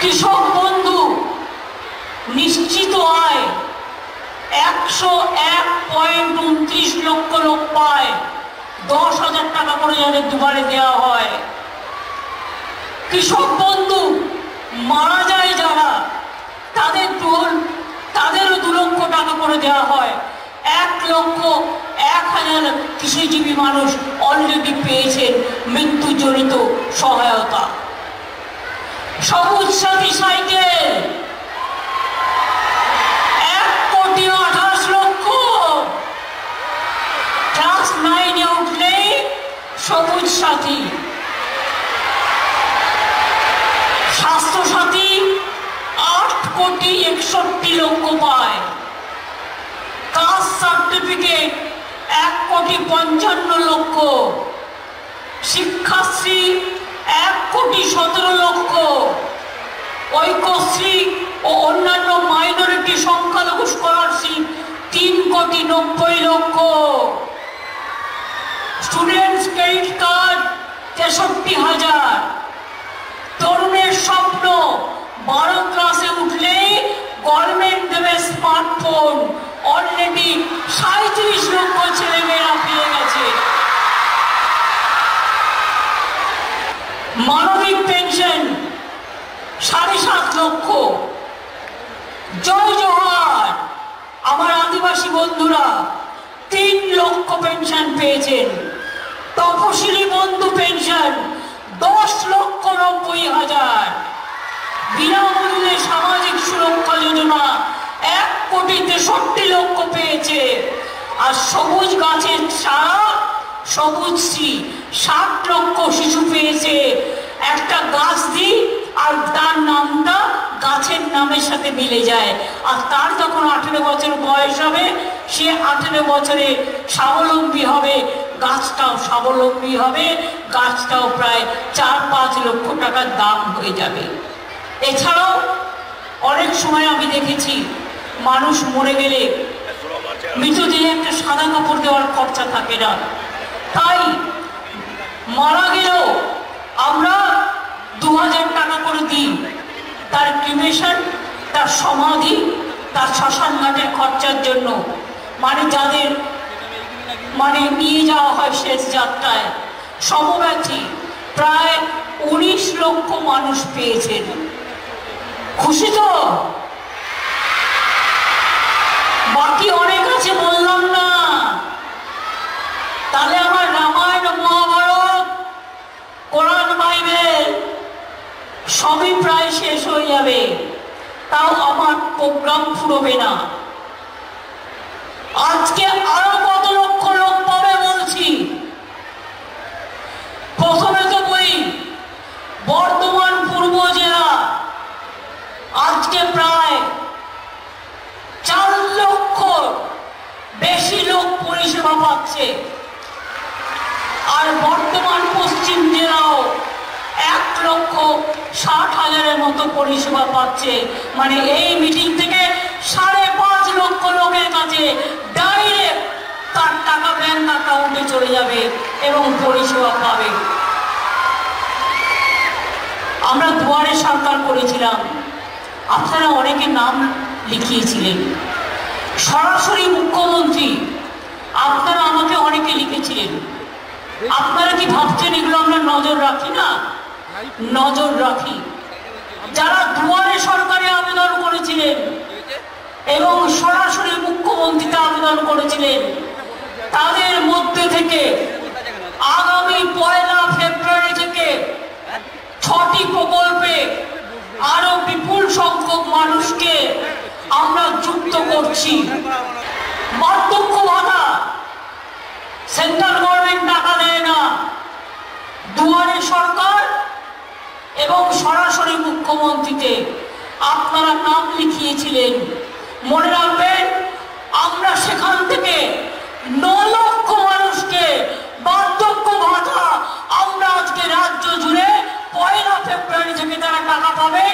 কৃষক বন্ধু নিশ্চিত আয় 101.29 লক্ষ লোক পায়, 10,000 টাকা করে যাদের দুবারে দেওয়া হয়। কৃষক বন্ধু মারা যায় যারা, তাদেরও 2 লক্ষ টাকা করে দেওয়া হয়। 1,01,000 কৃষিজীবী মানুষ অলরেডি পেয়েছেন মৃত্যুজনিত সহায়তা। সবুজ সাথী সাইকেল 1,28 লক্ষ, ক্লাস 9-এ উঠলেই সবুজ সাথী। স্বাস্থ্য সাথী 8,61 লক্ষ পায়। কাস্ট সার্টিফিকেট 1,55 লক্ষ। শিক্ষাশ্রী 1,17 লক্ষ। ঐক্যশ্রী ও অন্যান্য মাইনরিটি সংখ্যালঘু স্কলারশিপ 3,90 লক্ষ। Students credit card 63,000। তরুণের স্বপ্ন 12 ক্লাসে উঠলেই গভর্নমেন্ট দেবে স্মার্টফোন, অলরেডি 37 লক্ষ ছেলেমেয়েরা পেয়ে গেছে। মানবিক পেনশন 7.5 লক্ষ। জয় জওহার আমার আদিবাসী বন্ধুরা 3 লক্ষ পেনশন পেয়েছেন। তপশিলি বন্ধু পেনশন 10,90,000। বিনামূল্যে সামাজিক সুরক্ষা যোজনা 1,63 লক্ষ পেয়েছে। আর সবুজ গাছের ছাড়া সবুজশ্রী 60 লক্ষ শিশু পেয়েছে। একটা গাছ দিই আর তার নামটা গাছের নামের সাথে মিলে যায়, আর তার যখন 18 বছর বয়স হবে সে 18 বছরে স্বাবলম্বী হবে, গাছটাও স্বাবলম্বী হবে, গাছটাও প্রায় 4-5 লক্ষ টাকার দাম হয়ে যাবে। এছাড়াও অনেক সময় আমি দেখেছি মানুষ মরে গেলে মৃতদেহে একটা সাদা কাপড় দেওয়ার খরচা থাকে না, তাই মারা গেলেও আমরা 2,000 টাকা করে দিই তার ক্রিমেশন, তার সমাধি, তার শ্মশান ঘাটের খরচার জন্য। মানে যাদের নিয়ে যাওয়া হয় শেষ যাত্রায়। সমব্যথী প্রায় 19 লক্ষ মানুষ পেয়েছেন। খুশি তো? বাকি অনেক আছে বললাম না। তাহলে আমার রামায়ণ, মহাভারত, কোরআন, বাইবেল সবই প্রায় শেষ হয়ে যাবে, তাও আমার প্রোগ্রাম ফুরবে না। আজকে আরো কত লক্ষ লোক পাবে বলছি। প্রথমে তো বলি বর্ধমান পূর্ব জেলা আজকে প্রায় 4 লক্ষ বেশি লোক পরিষেবা পাচ্ছে। আর বর্ধমান পশ্চিম জেলাও 1,60,000-এর মতো পরিষেবা পাচ্ছে। মানে এই মিটিং থেকে 5.5 লক্ষ লোকের কাছে ডাইরেক্ট তার টাকা ব্যাংক অ্যাকাউন্টে চলে যাবে এবং পরিষেবা পাবে। আমরা দুয়ারে সরকার করেছিলাম, আপনারা অনেকে নাম লিখিয়েছিলেন। সরাসরি মুখ্যমন্ত্রী আপনারা আমাকে অনেকে লিখেছিলেন। আপনারা কি ভাবছেন এগুলো আমরা নজর রাখি না? নজর রাখি। যারা দুয়ারে সরকারে আবেদন করেছিলেন এবং সরাসরি মুখ্যমন্ত্রীতে আবেদন করেছিলেন, তাদের মধ্যে থেকে আগামী 1 ফেব্রুয়ারি থেকে 6টি প্রকল্পে আরো বিপুল সংখ্যক মানুষকে আমরা যুক্ত করছি। বার্ধক্য ভাতা সেন্ট্রাল গভর্নমেন্ট টাকা দেয় না, দুয়ারে সরকার এবং সরাসরি মুখ্যমন্ত্রীতে আপনারা নাম লিখিয়েছিলেন। মনে রাখবেন আমরা সেখান থেকে 9 লক্ষ মানুষকে বার্ধক্য ভাতা আমরা আজকে রাজ্য জুড়ে 1 ফেব্রুয়ারি থেকে তারা টাকা পাবে,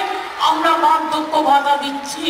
আমরা বার্ধক্য ভাতা দিচ্ছি।